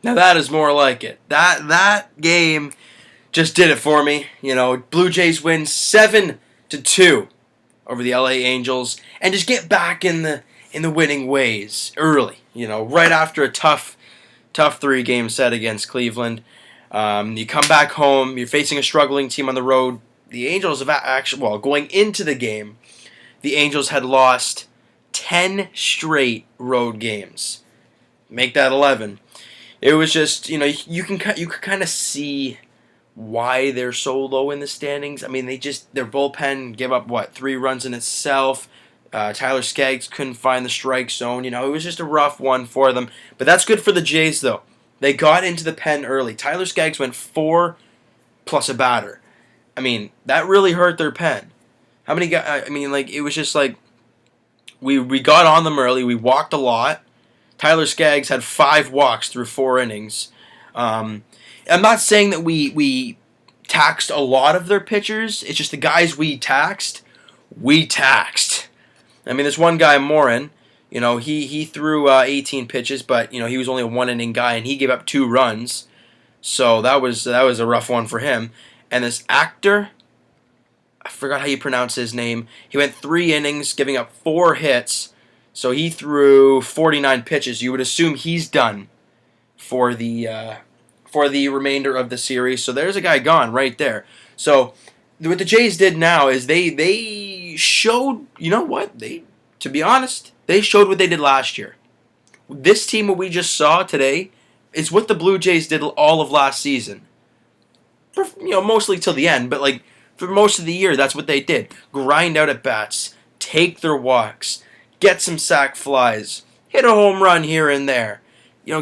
Now that is more like it. That game just did it for me. Blue Jays win 7-2 over the LA Angels and just get back in the winning ways early. Right after a tough 3-game set against Cleveland. You come back home. You're facing a struggling team on the road. The Angels have actually, going into the game, the Angels had lost 10 straight road games. Make that 11. It was just, you can kind of see why they're so low in the standings. I mean, their bullpen gave up 3 runs in itself. Tyler Skaggs couldn't find the strike zone. It was just a rough one for them. But that's good for the Jays, though. They got into the pen early. Tyler Skaggs went 4 plus a batter. I mean, that really hurt their pen. How many guys? I mean, it was just we got on them early. We walked a lot. Tyler Skaggs had 5 walks through 4 innings. I'm not saying that we taxed a lot of their pitchers. It's just the guys we taxed. I mean, this one guy, Morin, he threw 18 pitches, but he was only a 1-inning guy, and he gave up 2 runs. So that was a rough one for him. And this actor, I forgot how you pronounce his name. He went 3 innings, giving up 4 hits. So he threw 49 pitches. You would assume he's done for the remainder of the series. So there's a guy gone right there. So what the Jays did now is they showed, to be honest, they showed what they did last year. This team, what we just saw today, is what the Blue Jays did all of last season. Mostly till the end, but for most of the year, that's what they did. Grind out at bats, take their walks, get some sac flies, hit a home run here and there,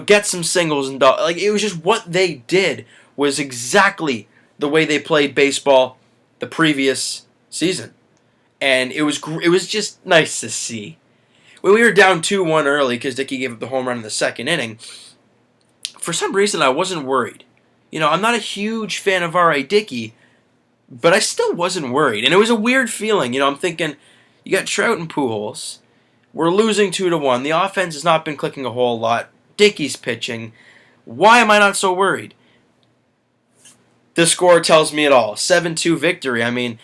get some singles and it was just what they did was exactly the way they played baseball the previous season, and it was just nice to see. When we were down 2-1 early because Dickey gave up the home run in the second inning, for some reason I wasn't worried. I'm not a huge fan of R.A. Dickey, but I still wasn't worried. And it was a weird feeling. I'm thinking, you got Trout and Pujols. We're losing 2-1. The offense has not been clicking a whole lot. Dickey's pitching. Why am I not so worried? The score tells me it all. 7-2 victory. I mean,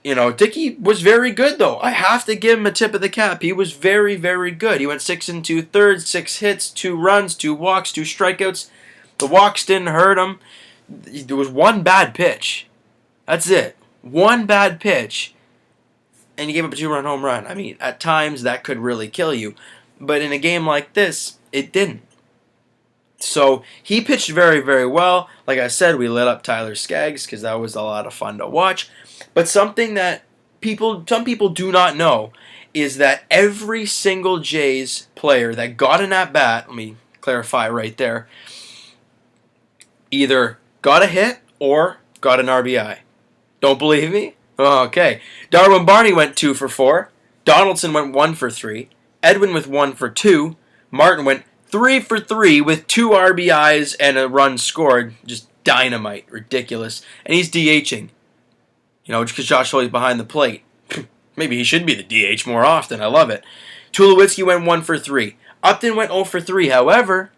Dickey was very good, though. I have to give him a tip of the cap. He was very, very good. He went 6 2/3, 6 hits, 2 runs, 2 walks, 2 strikeouts. The walks didn't hurt him. There was 1 bad pitch. That's it. 1 bad pitch, and you gave up a 2-run home run. I mean, at times that could really kill you. But in a game like this, it didn't. So he pitched very, very well. Like I said, we lit up Tyler Skaggs because that was a lot of fun to watch. But something that some people do not know is that every single Jays player that got an at-bat, let me clarify right there, either got a hit or got an RBI. Don't believe me? Okay. Darwin Barney went 2 for 4. Donaldson went 1 for 3. Edwin with 1 for 2. Martin went 3 for 3 with 2 RBIs and a run scored. Just dynamite. Ridiculous. And he's DHing. Just because Josh Hoy's behind the plate. Maybe he should be the DH more often. I love it. Tulowitzki went 1 for 3. Upton went 0 for 3. However,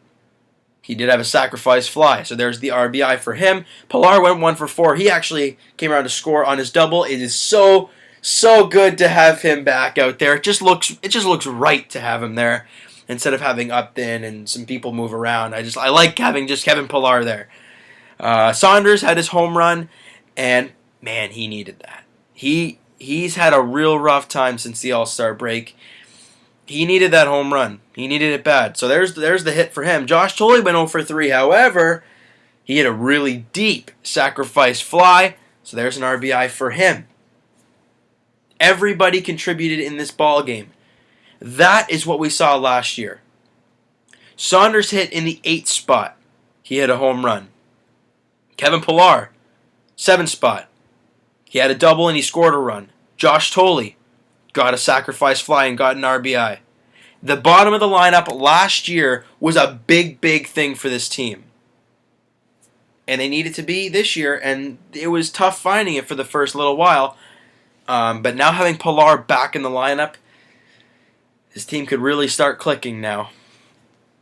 he did have a sacrifice fly, so there's the RBI for him. Pilar went 1 for 4. He actually came around to score on his double. It is so good to have him back out there. It just looks right to have him there instead of having Upton and some people move around. I like having just Kevin Pilar there. Saunders had his home run, and man, he needed that. He's had a real rough time since the All-Star break. He needed that home run. He needed it bad. So there's the hit for him. Josh Tolley went 0 for 3. However, he hit a really deep sacrifice fly. So there's an RBI for him. Everybody contributed in this ball game. That is what we saw last year. Saunders hit in the 8th spot. He hit a home run. Kevin Pilar, 7th spot. He had a double and he scored a run. Josh Tolley got a sacrifice fly and got an RBI. The bottom of the lineup last year was a big thing for this team. And they needed to be this year, and it was tough finding it for the first little while. But now having Pilar back in the lineup, his team could really start clicking now.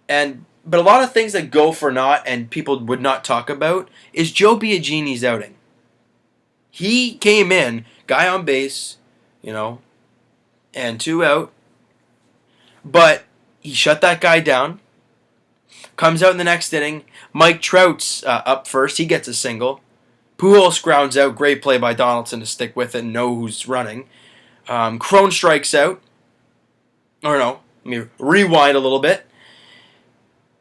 And But a lot of things that go for naught and people would not talk about is Joe Biagini's outing. He came in, guy on base, and 2 out, but he shut that guy down. Comes out in the next inning. Mike Trout's up first. He gets a single. Pujols grounds out. Great play by Donaldson to stick with it and know who's running. Crone strikes out. Or no, let me rewind a little bit.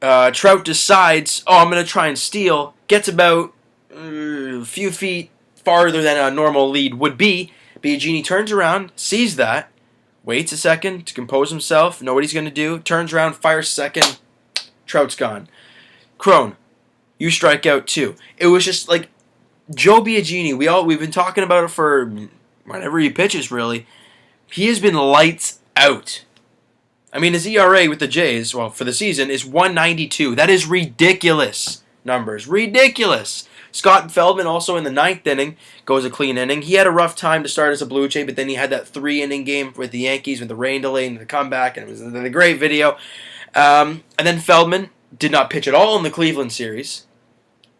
Trout decides, I'm going to try and steal. Gets about a few feet farther than a normal lead would be. Biagini turns around, sees that, waits a second to compose himself, know what he's going to do, turns around, fires second, Trout's gone. Crone, you strike out too. It was just like Joe Biagini, we've been talking about it for whenever he pitches, really. He has been lights out. I mean, his ERA with the Jays, for the season, is 1.92. That is ridiculous numbers. Ridiculous. Scott Feldman also in the 9th inning goes a clean inning. He had a rough time to start as a Blue Jay, but then he had that 3-inning game with the Yankees with the rain delay and the comeback, and it was a great video. And then Feldman did not pitch at all in the Cleveland series.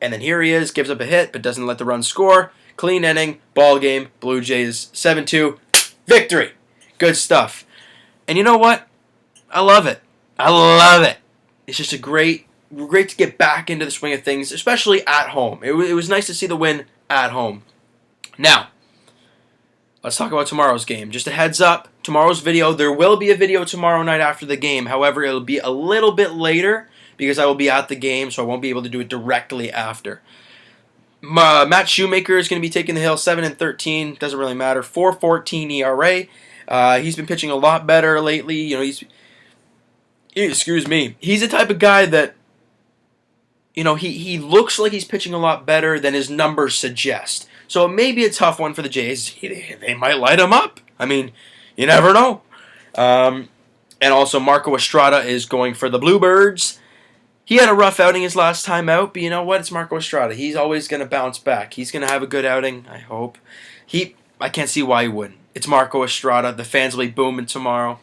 And then here he is, gives up a hit, but doesn't let the run score. Clean inning, ball game, Blue Jays 7-2, victory. Good stuff. And you know what? I love it. I love it. It's just great to get back into the swing of things, especially at home. It was nice to see the win at home. Now, let's talk about tomorrow's game. Just a heads up, tomorrow's video, there will be a video tomorrow night after the game. However, it'll be a little bit later because I will be at the game, so I won't be able to do it directly after. Matt Shoemaker is going to be taking the hill, 7-13. Doesn't really matter. 4.14 ERA. He's been pitching a lot better lately. He's the type of guy that, he looks like he's pitching a lot better than his numbers suggest. So it may be a tough one for the Jays. They might light him up. I mean, you never know. And also Marco Estrada is going for the Bluebirds. He had a rough outing his last time out, but you know what? It's Marco Estrada. He's always going to bounce back. He's going to have a good outing, I hope. I can't see why he wouldn't. It's Marco Estrada. The fans will be booming tomorrow.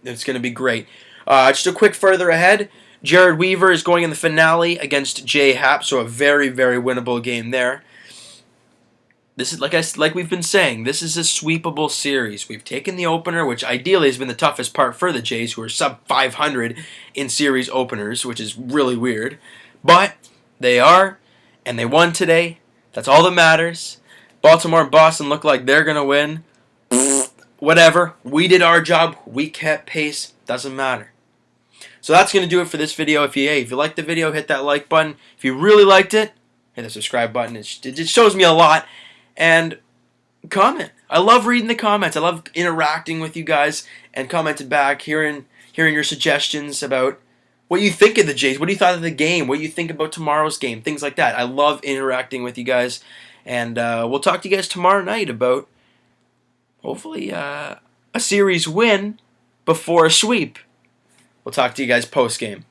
It's going to be great. Just a quick further ahead, Jared Weaver is going in the finale against Jay Happ, so a very, very winnable game there. This is like we've been saying, this is a sweepable series. We've taken the opener, which ideally has been the toughest part for the Jays, who are sub 500 in series openers, which is really weird. But they are, and they won today. That's all that matters. Baltimore and Boston look like they're going to win. Whatever. We did our job. We kept pace. Doesn't matter. So that's going to do it for this video. If you liked the video, hit that like button. If you really liked it, hit the subscribe button. It just shows me a lot. And comment. I love reading the comments. I love interacting with you guys and commenting back, hearing your suggestions about what you think of the Jays, what you thought of the game, what you think about tomorrow's game, things like that. I love interacting with you guys. And we'll talk to you guys tomorrow night about, hopefully, a series win before a sweep. We'll talk to you guys post-game.